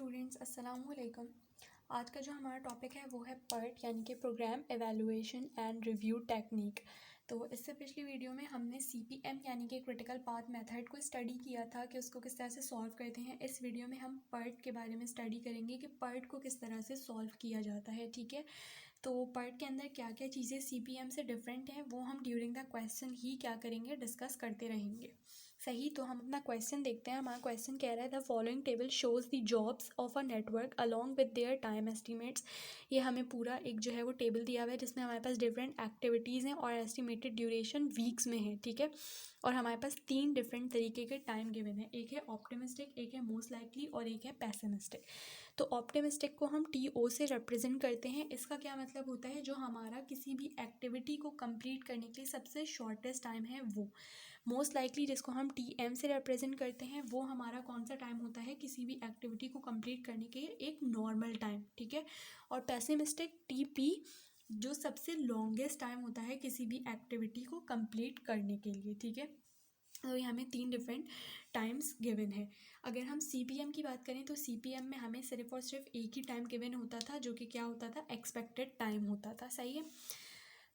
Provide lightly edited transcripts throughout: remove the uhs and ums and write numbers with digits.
Students, अस्सलाम वालेकुम। आज का जो हमारा टॉपिक है वो है पर्ट यानी कि program evaluation and review technique. तो इससे पिछली वीडियो में हमने सीपीएम यानी कि क्रिटिकल पाथ मेथड को स्टडी किया था कि उसको किस तरह से सॉल्व करते हैं। इस वीडियो में हम पर्ट के बारे में स्टडी करेंगे कि पर्ट को किस तरह से सॉल्व किया जाता है। ठीक है, तो पर्ट के अंदर क्या क्या चीज़ें सीपीएम से डिफरेंट हैं वो हम ड्यूरिंग द क्वेश्चन ही क्या करेंगे, डिस्कस करते रहेंगे। सही, तो हम अपना क्वेश्चन देखते हैं। हमारा क्वेश्चन कह रहा है the following table shows the jobs of a network along with their time estimates. ये हमें पूरा एक जो है वो टेबल दिया हुआ है जिसमें हमारे पास डिफरेंट एक्टिविटीज़ हैं और एस्टिमेटेड ड्यूरेशन वीक्स में है। ठीक है, और हमारे पास 3 डिफरेंट तरीके के टाइम गिवन है, एक है ऑप्टिमिस्टिक, एक है मोस्ट लाइकली और एक है पेसिमिस्टिक। तो ऑप्टिमिस्टिक को हम टी ओ से रिप्रेजेंट करते हैं। इसका क्या मतलब होता है, जो हमारा किसी भी एक्टिविटी को कंप्लीट करने के लिए सबसे शॉर्टेस्ट टाइम है वो। मोस्ट लाइकली जिसको हम टी एम से रिप्रेजेंट करते हैं वो हमारा कौन सा टाइम होता है किसी भी एक्टिविटी को कंप्लीट करने के एक नॉर्मल टाइम। ठीक है, और पेसिमिस्टिक टी पी जो सबसे लॉन्गेस्ट टाइम होता है किसी भी एक्टिविटी को कंप्लीट करने के लिए। ठीक है, तो ये हमें 3 डिफरेंट टाइम्स गिवन है। अगर हम सीपीएम की बात करें तो सीपीएम में हमें सिर्फ और सिर्फ एक ही टाइम गिवन होता था जो कि क्या होता था, एक्सपेक्टेड टाइम होता था। सही है,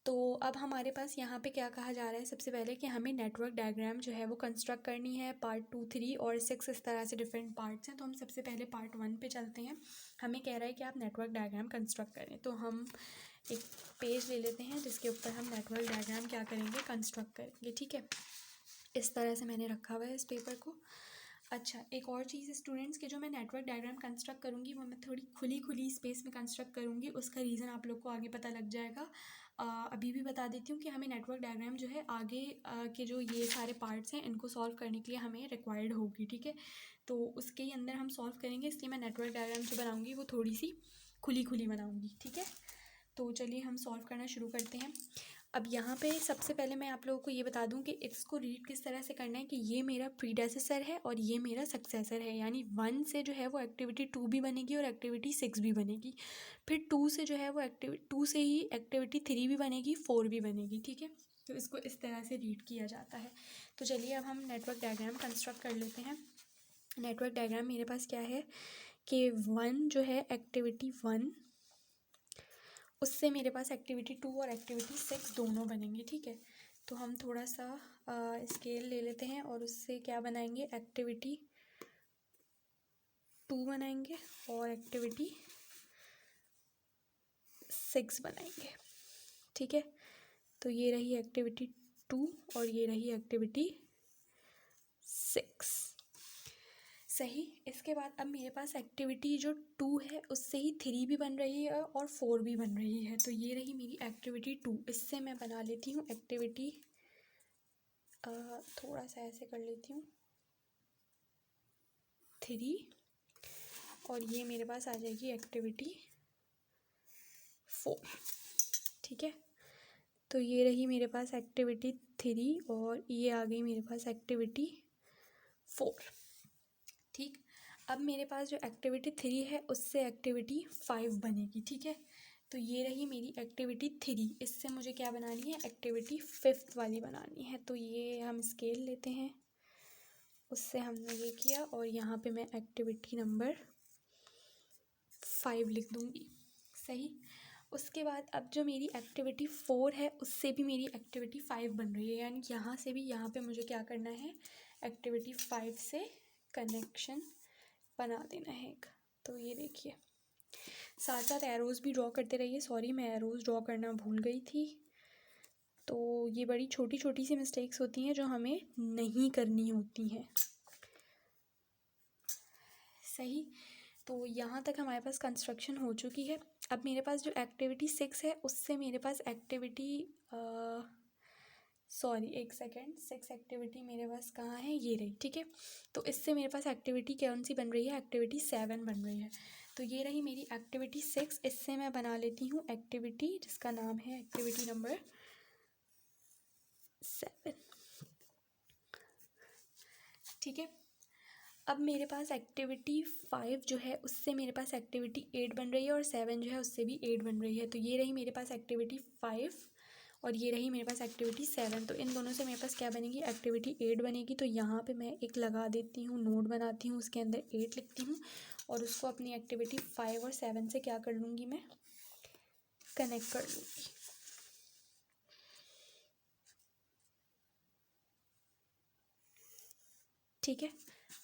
तो अब हमारे पास यहाँ पे क्या कहा जा रहा है, सबसे पहले कि हमें नेटवर्क डायग्राम जो है वो कंस्ट्रक्ट करनी है। पार्ट 2, 3 और 6 इस तरह से डिफरेंट पार्ट्स हैं। तो हम सबसे पहले पार्ट 1 पे चलते हैं। हमें कह रहा है कि आप नेटवर्क डायग्राम कंस्ट्रक्ट करें, तो हम एक पेज ले लेते हैं जिसके ऊपर हम नेटवर्क डायग्राम क्या करेंगे, कंस्ट्रक्ट करेंगे। ठीक है, इस तरह से मैंने रखा हुआ है इस पेपर को। अच्छा, एक और चीज़ स्टूडेंट्स, के जो मैं नेटवर्क डायग्राम कंस्ट्रक्ट करूँगी वो मैं थोड़ी खुली स्पेस में कंस्ट्रक्ट करूँगी। उसका रीज़न आप लोग को आगे पता लग जाएगा। अभी भी बता देती हूँ कि हमें नेटवर्क डायग्राम जो है आगे के जो ये सारे पार्ट्स हैं इनको सॉल्व करने के लिए हमें रिक्वायर्ड होगी। ठीक है, तो उसके ही अंदर हम सॉल्व करेंगे, इसलिए मैं नेटवर्क डायग्राम जो बनाऊँगी वो थोड़ी सी खुली बनाऊँगी। ठीक है, तो चलिए हम सॉल्व करना शुरू करते हैं। अब यहाँ पे सबसे पहले मैं आप लोगों को ये बता दूँ कि इसको रीड किस तरह से करना है कि ये मेरा प्रीडेसेसर है और ये मेरा सक्सेसर है। यानी 1 से जो है वो एक्टिविटी 2 भी बनेगी और एक्टिविटी 6 भी बनेगी। फिर 2 से जो है वो 2 से ही एक्टिविटी 3 भी बनेगी, 4 भी बनेगी। ठीक है, तो इसको इस तरह से रीड किया जाता है। तो चलिए अब हम नेटवर्क डायग्राम कंस्ट्रक्ट कर लेते हैं। नेटवर्क डायग्राम मेरे पास क्या है कि 1 जो है एक्टिविटी 1, उससे मेरे पास एक्टिविटी 2 और एक्टिविटी 6 दोनों बनेंगे। ठीक है, तो हम थोड़ा सा स्केल ले लेते हैं और उससे क्या बनाएंगे, एक्टिविटी 2 बनाएंगे और एक्टिविटी 6 बनाएंगे। ठीक है, तो ये रही एक्टिविटी 2 और ये रही एक्टिविटी 6। सही, इसके बाद अब मेरे पास एक्टिविटी जो 2 है उससे ही 3 भी बन रही है और 4 भी बन रही है। तो ये रही मेरी एक्टिविटी 2। इससे मैं बना लेती हूँ एक्टिविटी, थोड़ा सा ऐसे कर लेती हूँ 3, और ये मेरे पास आ जाएगी एक्टिविटी 4। ठीक है, तो ये रही मेरे पास एक्टिविटी 3 और ये आ गई मेरे पास एक्टिविटी 4। ठीक, अब मेरे पास जो एक्टिविटी 3 है उससे एक्टिविटी 5 बनेगी। ठीक है, तो ये रही मेरी एक्टिविटी 3। इससे मुझे क्या बनानी है, एक्टिविटी 5th वाली बनानी है। तो ये हम स्केल लेते हैं, उससे हमने ये किया और यहाँ पे मैं एक्टिविटी नंबर 5 लिख दूँगी। सही, उसके बाद अब जो मेरी एक्टिविटी 4 है उससे भी मेरी एक्टिविटी 5 बन रही है। यानी यहाँ से भी यहाँ पे मुझे क्या करना है, एक्टिविटी 5 से कनेक्शन बना देना है एक। तो ये देखिए, साथ साथ एरोज़ भी ड्रॉ करते रहिए। सॉरी, मैं एरोज़ ड्रॉ करना भूल गई थी। तो ये बड़ी छोटी छोटी सी मिस्टेक्स होती हैं जो हमें नहीं करनी होती हैं। सही, तो यहाँ तक हमारे पास कंस्ट्रक्शन हो चुकी है। अब मेरे पास जो एक्टिविटी 6 है उससे मेरे पास एक्टिविटी, सॉरी एक सेकेंड, 6 एक्टिविटी मेरे पास कहाँ है, ये रही। ठीक है, तो इससे मेरे पास एक्टिविटी कौन सी बन रही है, एक्टिविटी 7 बन रही है। तो ये रही मेरी एक्टिविटी 6। इससे मैं बना लेती हूँ एक्टिविटी जिसका नाम है एक्टिविटी नंबर 7। ठीक है, अब मेरे पास एक्टिविटी 5 जो है उससे मेरे पास एक्टिविटी 8 बन रही है और 7 जो है उससे भी 8 बन रही है। तो ये रही मेरे पास एक्टिविटी 5 और ये रही मेरे पास एक्टिविटी 7। तो इन दोनों से मेरे पास क्या बनेगी, एक्टिविटी 8 बनेगी। तो यहाँ पे मैं एक लगा देती हूँ, नोट बनाती हूँ, उसके अंदर 8 लिखती हूँ और उसको अपनी एक्टिविटी 5 और 7 से क्या कर लूँगी, मैं कनेक्ट कर लूँगी। ठीक है,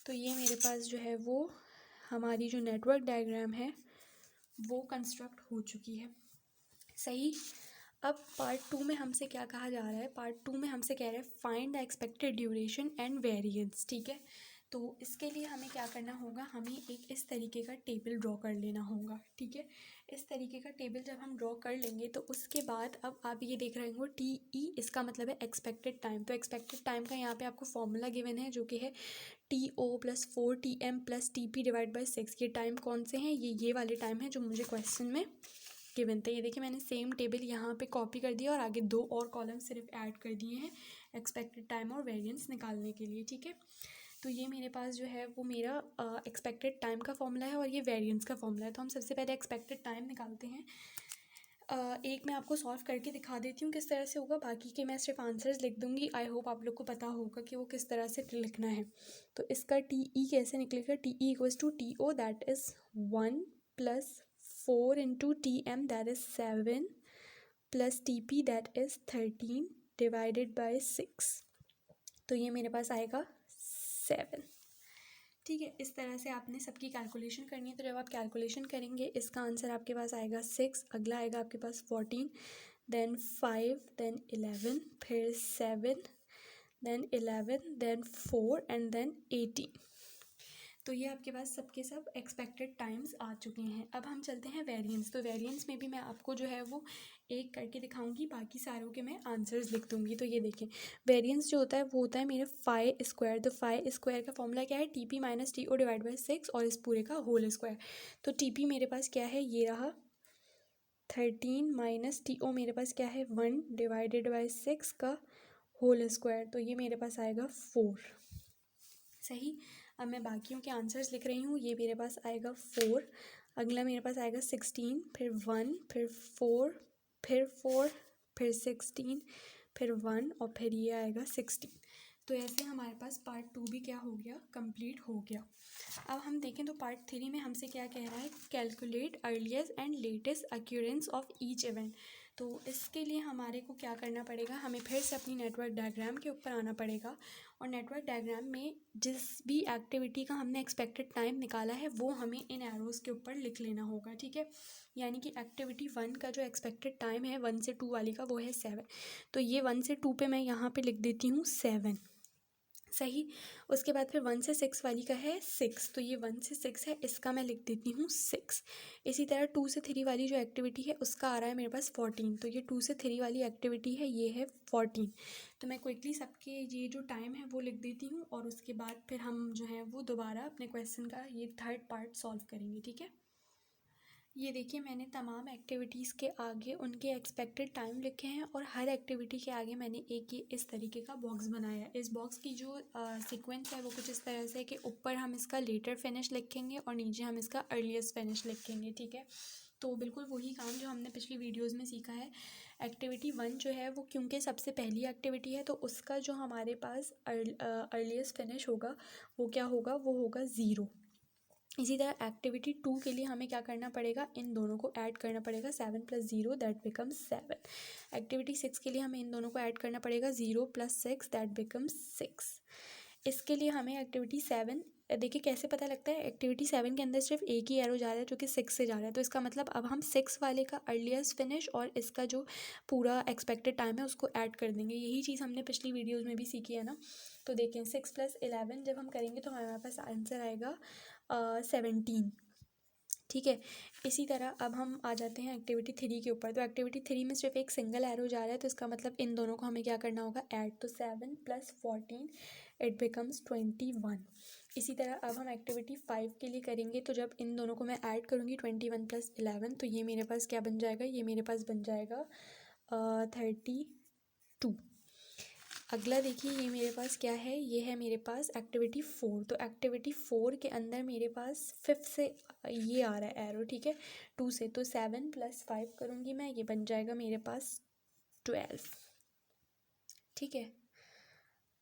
तो ये मेरे पास जो है वो हमारी जो नेटवर्क डायग्राम है वो कंस्ट्रक्ट हो चुकी है। सही। अब पार्ट 2 में हमसे क्या कहा जा रहा है, पार्ट 2 में हमसे कह रहा है find the expected duration and variance. ठीक है, तो इसके लिए हमें क्या करना होगा, हमें एक इस तरीके का टेबल ड्रॉ कर लेना होगा। ठीक है, इस तरीके का टेबल जब हम ड्रॉ कर लेंगे तो उसके बाद अब आप ये देख रहे होंगे TE, इसका मतलब है एक्सपेक्टेड टाइम। तो एक्सपेक्टेड टाइम का यहाँ पे आपको फॉर्मूला गिवन है जो कि है TO + 4TM + TP / 6। ये टाइम कौन से हैं, ये वाले टाइम है जो मुझे क्वेश्चन में गिवन थे। ये देखिए मैंने सेम टेबल यहाँ पे कॉपी कर दिया और आगे 2 और कॉलम सिर्फ ऐड कर दिए हैं एक्सपेक्टेड टाइम और वेरिएंस निकालने के लिए। ठीक है, तो ये मेरे पास जो है वो मेरा एक्सपेक्टेड टाइम का फॉर्मूला है और ये वेरिएंस का फॉर्मूला है। तो हम सबसे पहले एक्सपेक्टेड टाइम निकालते हैं। एक मैं आपको सॉल्व करके दिखा देती हूँ किस तरह से होगा, बाकी के मैं सिर्फ आंसर्स लिख दूँगी। आई होप आप लोग को पता होगा कि वो किस तरह से लिखना है। तो इसका TE कैसे निकलेगा, TE = TO, that is 1 + 4 × TM, that is 7, + TP, that is 13 / 6। तो ये मेरे पास आएगा 7। ठीक है, इस तरह से आपने सबकी कैलकुलेशन करनी है। तो जब आप कैलकुलेशन करेंगे इसका आंसर आपके पास आएगा 6, अगला आएगा आपके पास 14, देन 5, देन 11, फिर 7, देन 11, देन 4 एंड देन 18। तो ये आपके पास सबके सब एक्सपेक्टेड टाइम्स आ चुके हैं। अब हम चलते हैं वेरिएंस। तो वेरिएंस में भी मैं आपको जो है वो एक करके दिखाऊंगी, बाकी सारों के मैं आंसर्स लिख दूंगी। तो ये देखें, वेरिएंस जो होता है वो होता है मेरे π²। तो π² का फॉर्मूला क्या है, TP - TO / 6 और इस पूरे का होल स्क्वायर। तो TP मेरे पास क्या है, ये रहा 13 - TO मेरे पास क्या है 1 / 6 का होल स्क्वायर। तो ये मेरे पास आएगा 4। सही। अब मैं बाकियों के आंसर्स लिख रही हूँ। ये मेरे पास आएगा 4, अगला मेरे पास आएगा 16, फिर 1, फिर 4, फिर 4, फिर 16, फिर 1 और फिर ये आएगा 16। तो ऐसे हमारे पास पार्ट 2 भी क्या हो गया, कंप्लीट हो गया। अब हम देखें तो पार्ट 3 में हमसे क्या कह रहा है, calculate earliest and latest occurrence of each event. तो इसके लिए हमारे को क्या करना पड़ेगा, हमें फिर से अपनी नेटवर्क डायग्राम के ऊपर आना पड़ेगा और नेटवर्क डायग्राम में जिस भी एक्टिविटी का हमने एक्सपेक्टेड टाइम निकाला है वो हमें इन एरोज़ के ऊपर लिख लेना होगा। ठीक है, यानी कि एक्टिविटी 1 का जो एक्सपेक्टेड टाइम है 1 से 2 वाली का वो है 7। तो ये 1 से 2 पे मैं यहाँ पे लिख देती हूँ 7। सही। उसके बाद फिर 1 से 6 वाली का है 6, तो ये 1 से 6 है, इसका मैं लिख देती हूँ 6। इसी तरह 2 से 3 वाली जो एक्टिविटी है उसका आ रहा है मेरे पास 14, तो ये 2 से 3 वाली एक्टिविटी है, ये है 14। तो मैं क्विकली सबके ये जो टाइम है वो लिख देती हूँ और उसके बाद फिर हम जो है वो दोबारा अपने क्वेश्चन का ये थर्ड पार्ट सॉल्व करेंगे। ठीक है, ये देखिए मैंने तमाम एक्टिविटीज़ के आगे उनके एक्सपेक्टेड टाइम लिखे हैं और हर एक्टिविटी के आगे मैंने एक ये इस तरीके का बॉक्स बनाया है। इस बॉक्स की जो सीक्वेंस है वो कुछ इस तरह से है कि ऊपर हम इसका लेटर फिनिश लिखेंगे और नीचे हम इसका अर्लीस्ट फिनिश लिखेंगे। ठीक है, तो बिल्कुल वही काम जो हमने पिछली वीडियोज़ में सीखा है। एक्टिविटी 1 जो है वो क्योंकि सबसे पहली एक्टिविटी है तो उसका जो हमारे पास अर्लीस्ट फिनिश होगा वो क्या होगा, वो होगा 0। इसी तरह एक्टिविटी 2 के लिए हमें क्या करना पड़ेगा, इन दोनों को ऐड करना पड़ेगा, 7 + 0 दैट बिकम्स 7। एक्टिविटी 6 के लिए हमें इन दोनों को ऐड करना पड़ेगा, 0 + 6 दैट बिकम्स 6। इसके लिए हमें एक्टिविटी 7, देखिए कैसे पता लगता है, एक्टिविटी 7 के अंदर सिर्फ एक ही एरो जा रहा है जो कि 6 से जा रहा है। तो इसका मतलब अब हम 6 वाले का अर्लीस्ट फिनिश और इसका जो पूरा एक्सपेक्टेड टाइम है उसको ऐड कर देंगे। यही चीज़ हमने पिछली वीडियोज़ में भी सीखी है ना। तो देखें 6 + 11 जब हम करेंगे तो हमारे पास आंसर आएगा 17। ठीक है, इसी तरह अब हम आ जाते हैं एक्टिविटी 3 के ऊपर। तो एक्टिविटी 3 में सिर्फ एक सिंगल एरो जा रहा है तो इसका मतलब इन दोनों को हमें क्या करना होगा, ऐड। तो 7 + 14 इट बिकम्स 21। इसी तरह अब हम एक्टिविटी 5 के लिए करेंगे तो जब इन दोनों को मैं ऐड करूँगी 21 + 11 तो ये मेरे पास क्या बन जाएगा, ये मेरे पास बन जाएगा 32। अगला देखिए ये मेरे पास क्या है, ये है मेरे पास एक्टिविटी 4। तो एक्टिविटी 4 के अंदर मेरे पास 5 से ये आ रहा है एरो। ठीक है, 2 से, तो 7 + 5 करूँगी मैं, ये बन जाएगा मेरे पास 12। ठीक है।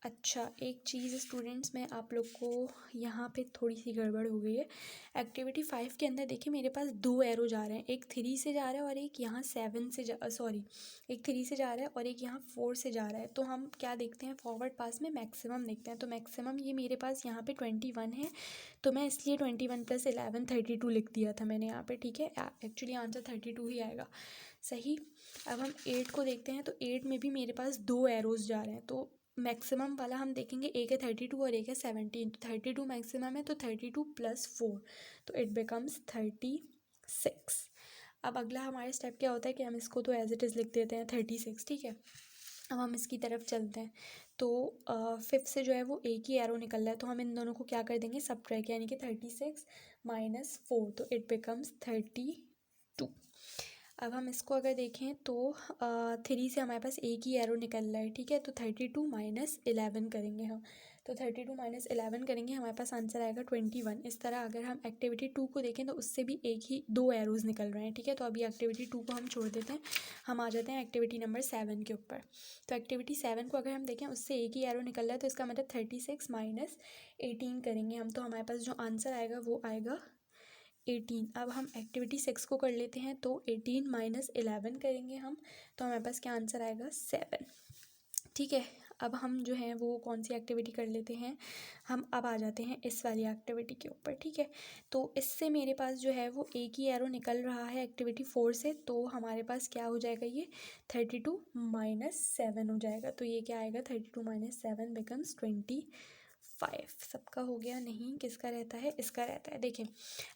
अच्छा, एक चीज़ स्टूडेंट्स, मैं आप लोग को यहाँ पे थोड़ी सी गड़बड़ हो गई है। एक्टिविटी 5 के अंदर देखिए मेरे पास 2 एरो जा रहे हैं, एक 3 से जा रहा है और एक यहाँ 7 से एक 3 से जा रहा है और एक यहाँ 4 से जा रहा है। तो हम क्या देखते हैं, फॉरवर्ड पास में मैक्सिमम देखते हैं। तो मैक्सिमम ये मेरे पास यहाँ पे 21 है, तो मैं इसलिए 21 + 11 32 लिख दिया था मैंने यहाँ पे। ठीक है, एक्चुअली आंसर 32 ही आएगा। सही। अब हम 8 को देखते हैं, तो 8 में भी मेरे पास 2 एरोज जा रहे हैं। तो मैक्सिमम वाला हम देखेंगे, एक है 32 और एक है 17। तो 32 मैक्सिमम है, तो 32 + 4, तो इट बिकम्स 36। अब अगला हमारे स्टेप क्या होता है कि हम इसको तो एज इट इज़ लिख देते हैं 36। ठीक है, अब हम इसकी तरफ चलते हैं। तो 5 से जो है वो एक ही एरो निकल रहा है, तो हम इन दोनों को क्या कर देंगे, सबट्रैक्ट, यानी कि 36 - 4, तो इट बिकम्स 32। अब हम इसको अगर देखें तो 3 से हमारे पास एक ही एरो निकल रहा है। ठीक है, तो 32 - 11 करेंगे हम। तो 32 - 11 करेंगे, हमारे पास आंसर आएगा 21। इस तरह अगर हम एक्टिविटी 2 को देखें तो उससे भी एक ही 2 एरोज़ निकल रहे हैं। ठीक है, तो अभी एक्टिविटी 2 को हम छोड़ देते हैं, हम आ जाते हैं एक्टिविटी नंबर 7 के ऊपर। तो एक्टिविटी 7 को अगर हम देखें उससे एक ही एरो निकल रहा है, तो इसका मतलब 36 - 18 करेंगे हम, तो हमारे पास जो आंसर आएगा वो आएगा 18। अब हम एक्टिविटी 6 को कर लेते हैं, तो 18 - 11 करेंगे हम, तो हमारे पास क्या आंसर आएगा, 7। ठीक है, अब हम जो है वो कौन सी एक्टिविटी कर लेते हैं, हम अब आ जाते हैं इस वाली एक्टिविटी के ऊपर। ठीक है, तो इससे मेरे पास जो है वो एक ही एरो निकल रहा है एक्टिविटी 4 से, तो हमारे पास क्या हो जाएगा, ये 32 - 7 हो जाएगा। तो ये क्या आएगा, 32 - 7 बिकम्स 25। सबका हो गया, नहीं किसका रहता है, इसका रहता है। देखिए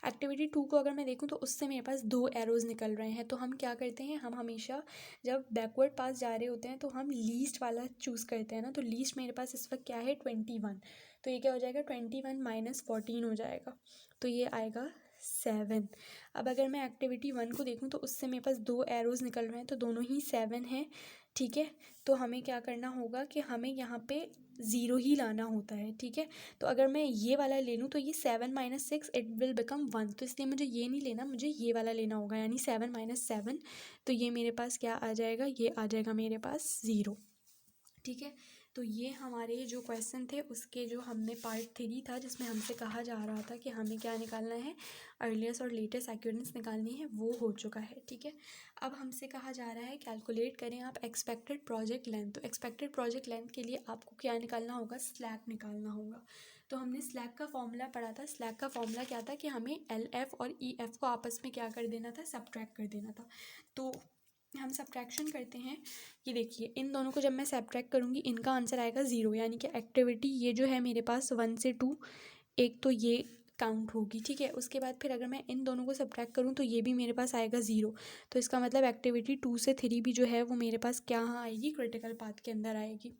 एक्टिविटी 2 को अगर मैं देखूं तो उससे मेरे पास 2 एरोज़ निकल रहे हैं, तो हम क्या करते हैं, हम हमेशा जब बैकवर्ड पास जा रहे होते हैं तो हम लीस्ट वाला चूज़ करते हैं ना। तो लीस्ट मेरे पास इस वक्त क्या है, 21, तो ये क्या हो जाएगा, 21 - 14 हो जाएगा, तो ये आएगा 7। अब अगर मैं एक्टिविटी 1 को देखूं तो उससे मेरे पास 2 एरोज़ निकल रहे हैं, तो दोनों ही 7 हैं। ठीक है, तो हमें क्या करना होगा कि हमें यहाँ पे 0 ही लाना होता है। ठीक है, तो अगर मैं ये वाला ले लूँ तो ये 7 - 6 इट विल बिकम 1, तो इसलिए मुझे ये नहीं लेना, मुझे ये वाला लेना होगा, यानी 7 - 7, तो ये मेरे पास क्या आ जाएगा, ये आ जाएगा मेरे पास 0। ठीक है, तो ये हमारे जो क्वेश्चन थे उसके जो हमने पार्ट 3 था जिसमें हमसे कहा जा रहा था कि हमें क्या निकालना है, अर्लीस्ट और लेटेस्ट एक्यूरेंस निकालनी है, वो हो चुका है। ठीक है, अब हमसे कहा जा रहा है कैलकुलेट करें आप एक्सपेक्टेड प्रोजेक्ट लेंथ। तो एक्सपेक्टेड प्रोजेक्ट लेंथ के लिए आपको क्या निकालना होगा, स्लैक निकालना होगा। तो हमने स्लैक का फॉर्मूला पढ़ा था। स्लैक का फॉर्मूला क्या था कि हमें LF और EF को आपस में क्या कर देना था, सब्ट्रैक्ट कर देना था। तो हम सब्ट्रैक्शन करते हैं, ये देखिए इन दोनों को जब मैं सब्ट्रैक्ट करूँगी इनका आंसर आएगा 0, यानी कि एक्टिविटी ये जो है मेरे पास 1 से 2, एक तो ये काउंट होगी। ठीक है, उसके बाद फिर अगर मैं इन दोनों को सब्ट्रैक्ट करूँ तो ये भी मेरे पास आएगा 0, तो इसका मतलब एक्टिविटी 2 से 3 भी जो है वो मेरे पास क्या आएगी, क्रिटिकल पाथ के अंदर आएगी।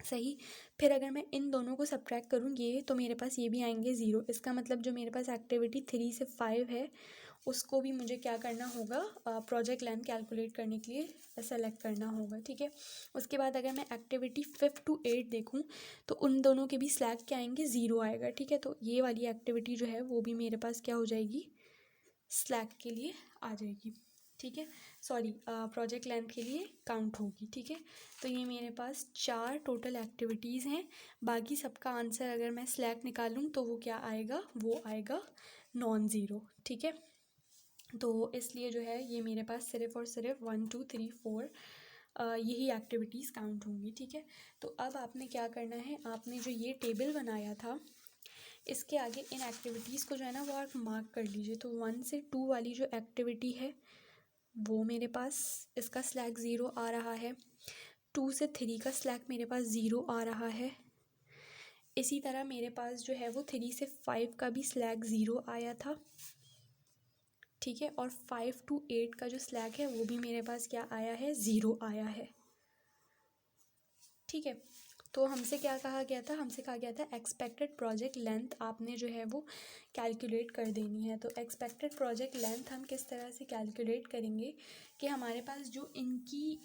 सही। फिर अगर मैं इन दोनों को सब्ट्रैक्ट करूँगी तो मेरे पास ये भी आएंगे 0, इसका मतलब जो मेरे पास एक्टिविटी 3 से 5 है उसको भी मुझे क्या करना होगा, प्रोजेक्ट लेंथ कैलकुलेट करने के लिए सेलेक्ट करना होगा। ठीक है, उसके बाद अगर मैं एक्टिविटी 5 to 8 देखूं तो उन दोनों के भी स्लैक क्या आएंगे, 0 आएगा। ठीक है, तो ये वाली एक्टिविटी जो है वो भी मेरे पास क्या हो जाएगी, स्लैक के लिए आ जाएगी। ठीक है, सॉरी प्रोजेक्ट लेंथ के लिए काउंट होगी। ठीक है, तो ये मेरे पास 4 टोटल एक्टिविटीज़ हैं, बाकी सबका आंसर अगर मैं स्लैक निकालूं तो वो क्या आएगा, वो आएगा नॉन ज़ीरो। ठीक है, तो इसलिए जो है ये मेरे पास सिर्फ और सिर्फ 1 2 3 4 यही एक्टिविटीज़ काउंट होंगी। ठीक है, तो अब आपने क्या करना है, आपने जो ये टेबल बनाया था इसके आगे इन एक्टिविटीज़ को जो है ना वो आप मार्क कर लीजिए। तो 1 से 2 वाली जो एक्टिविटी है वो मेरे पास इसका स्लैक 0 आ रहा है, 2 से 3 का स्लैक मेरे पास 0 आ रहा है, इसी तरह मेरे पास जो है वो 3 से 5 का भी स्लैक 0 आया था। ठीक है, और 5 to 8 का जो स्लैक है वो भी मेरे पास क्या आया है, 0 आया है। ठीक है, तो हमसे क्या कहा गया था, हमसे कहा गया था एक्सपेक्टेड प्रोजेक्ट लेंथ आपने जो है वो कैलकुलेट कर देनी है। तो एक्सपेक्टेड प्रोजेक्ट लेंथ हम किस तरह से कैलकुलेट करेंगे कि हमारे पास जो इनकी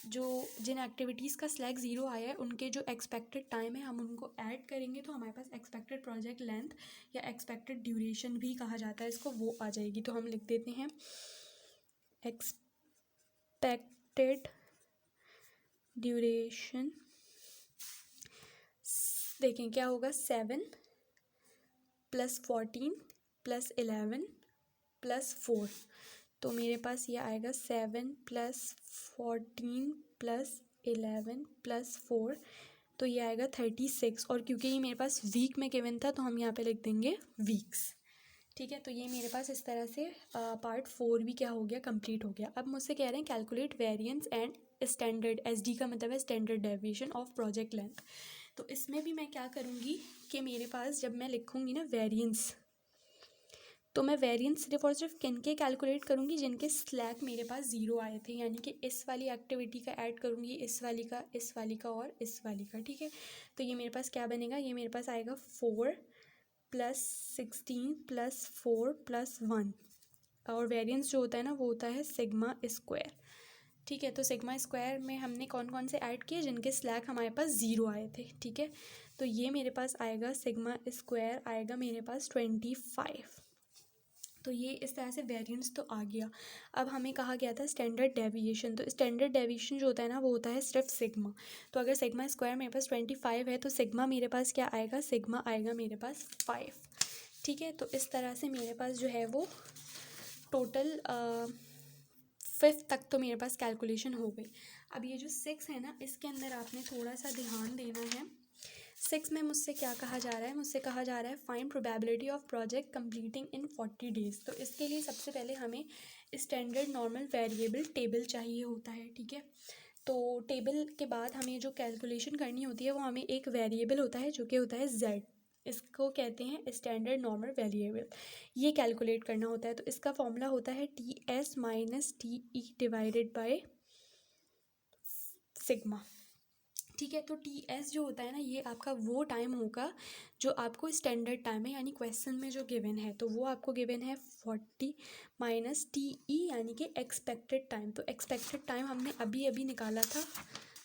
जो जिन एक्टिविटीज़ का स्लैक 0 आया है उनके जो एक्सपेक्टेड टाइम है हम उनको ऐड करेंगे, तो हमारे पास एक्सपेक्टेड प्रोजेक्ट लेंथ या एक्सपेक्टेड ड्यूरेशन भी कहा जाता है इसको, वो आ जाएगी। तो हम लिख देते हैं एक्सपेक्टेड ड्यूरेशन देखें क्या होगा, 7 + 14 + 11 + 4, तो मेरे पास ये आएगा 7 + 14 + 11 + 4, तो ये आएगा 36। और क्योंकि ये मेरे पास वीक में गिवन था तो हम यहाँ पे लिख देंगे वीक्स। ठीक है, तो ये मेरे पास इस तरह से पार्ट 4 भी क्या हो गया, कंप्लीट हो गया। अब मुझसे कह रहे हैं calculate variance and standard, SD का मतलब है standard deviation of project length. तो इसमें भी मैं क्या करूँगी कि मेरे पास जब मैं लिखूँगी ना वेरिएंस, तो मैं वेरिएंस सिर्फ और सिर्फ किन के कैलकुलेट करूँगी, जिनके स्लैक मेरे पास 0 आए थे, यानी कि इस वाली एक्टिविटी का ऐड करूँगी, इस वाली का, इस वाली का और इस वाली का। ठीक है, तो ये मेरे पास क्या बनेगा, ये मेरे पास आएगा 4 + 16 + 4 + 1, और वेरिएंस जो होता है ना वो होता है सिग्मा स्क्वायर। ठीक है, तो सिग्मा स्क्वायर में हमने कौन कौन से ऐड किए, जिनके स्लैक हमारे पास 0 आए थे। ठीक है, तो ये मेरे पास आएगा सिग्मा स्क्वायर आएगा मेरे पास 25। तो ये इस तरह से वेरिएंस तो आ गया। अब हमें कहा गया था स्टैंडर्ड डेविएशन, तो स्टैंडर्ड डेविएशन जो होता है ना वो होता है सिर्फ सिग्मा। तो अगर सिग्मा स्क्वायर मेरे पास 25 है तो सिग्मा मेरे पास क्या आएगा, सिग्मा आएगा मेरे पास 5। ठीक है, तो इस तरह से मेरे पास जो है वो टोटल 5th तक तो मेरे पास कैलकुलेशन हो गई। अब ये जो 6 है ना, इसके अंदर आपने थोड़ा सा ध्यान देना है। 6 में मुझसे क्या कहा जा रहा है, मुझसे कहा जा रहा है find probability of project completing in 40 days. तो इसके लिए सबसे पहले हमें स्टैंडर्ड नॉर्मल वेरिएबल टेबल चाहिए होता है। ठीक है, तो टेबल के बाद हमें जो कैलकुलेशन करनी होती है वो हमें एक वेरिएबल होता है जो कि होता है z, इसको कहते हैं स्टैंडर्ड नॉर्मल वेरिएबल। ये कैलकुलेट करना होता है, तो इसका फॉर्मूला होता है TS - TE divided by sigma. ठीक है, तो TS जो होता है ना ये आपका वो टाइम होगा जो आपको स्टैंडर्ड टाइम है, यानी क्वेश्चन में जो गिवन है, तो वो आपको गिवन है 40 - TE यानी कि एक्सपेक्टेड टाइम। तो एक्सपेक्टेड टाइम हमने अभी अभी निकाला था,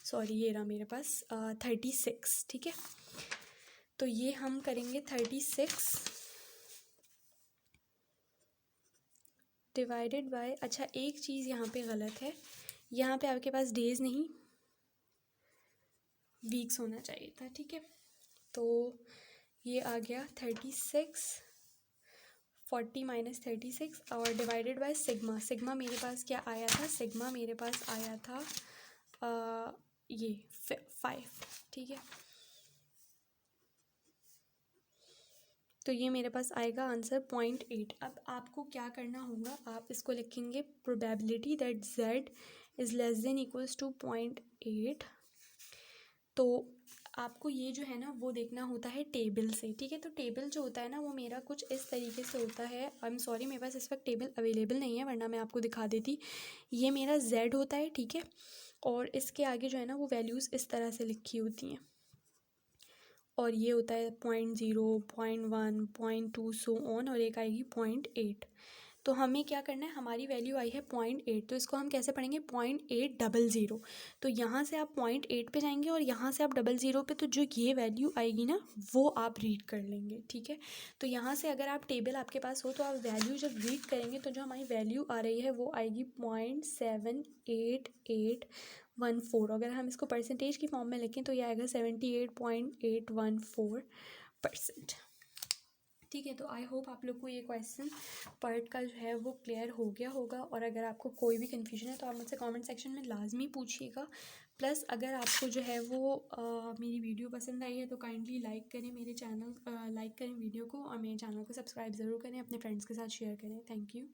सॉरी ये रहा मेरे पास 36। ठीक है, तो ये हम करेंगे 36 डिवाइडेड बाय, अच्छा एक चीज़ यहाँ पे गलत है, यहाँ पे आपके पास डेज़ नहीं वीक्स होना चाहिए था। ठीक है, तो ये आ गया 36 40 - 36 और डिवाइडेड बाय सिग्मा। सिग्मा मेरे पास क्या आया था, सिग्मा मेरे पास आया था ये 5। ठीक है, तो ये मेरे पास आएगा आंसर 0.8। अब आपको क्या करना होगा, आप इसको लिखेंगे probability that z is less than equals to 0.8। तो आपको ये जो है ना वो देखना होता है टेबल से। ठीक है, तो टेबल जो होता है ना वो मेरा कुछ इस तरीके से होता है। आई एम सॉरी मेरे पास इस वक्त टेबल अवेलेबल नहीं है, वरना मैं आपको दिखा देती। ये मेरा z होता है। ठीक है, और इसके आगे जो है ना वो वैल्यूज़ इस तरह से लिखी होती हैं, और ये होता है 0.0 0.1 0.2 सो ऑन, और एक आएगी 0.8। तो हमें क्या करना है, हमारी वैल्यू आई है 0.8, तो इसको हम कैसे पढ़ेंगे 0.800। तो यहाँ से आप 0.8 पे जाएंगे और यहाँ से आप 00 पे, तो जो ये वैल्यू आएगी ना वो आप रीड कर लेंगे। ठीक है, तो यहाँ से अगर आप टेबल आपके पास हो तो आप वैल्यू जब रीड करेंगे तो जो हमारी वैल्यू आ रही है वो आएगी 0.78814। अगर हम इसको परसेंटेज की फॉर्म में लिखें तो ये आएगा 78.814%। ठीक है, तो आई होप आप लोग को ये क्वेश्चन पार्ट का जो है वो क्लियर हो गया होगा। और अगर आपको कोई भी कन्फ्यूजन है तो आप मुझसे कमेंट सेक्शन में लाजमी पूछिएगा। प्लस अगर आपको जो है वो मेरी वीडियो पसंद आई है तो काइंडली लाइक करें मेरे चैनल, लाइक करें वीडियो को, और मेरे चैनल को सब्सक्राइब ज़रूर करें, अपने फ्रेंड्स के साथ शेयर करें। Thank you.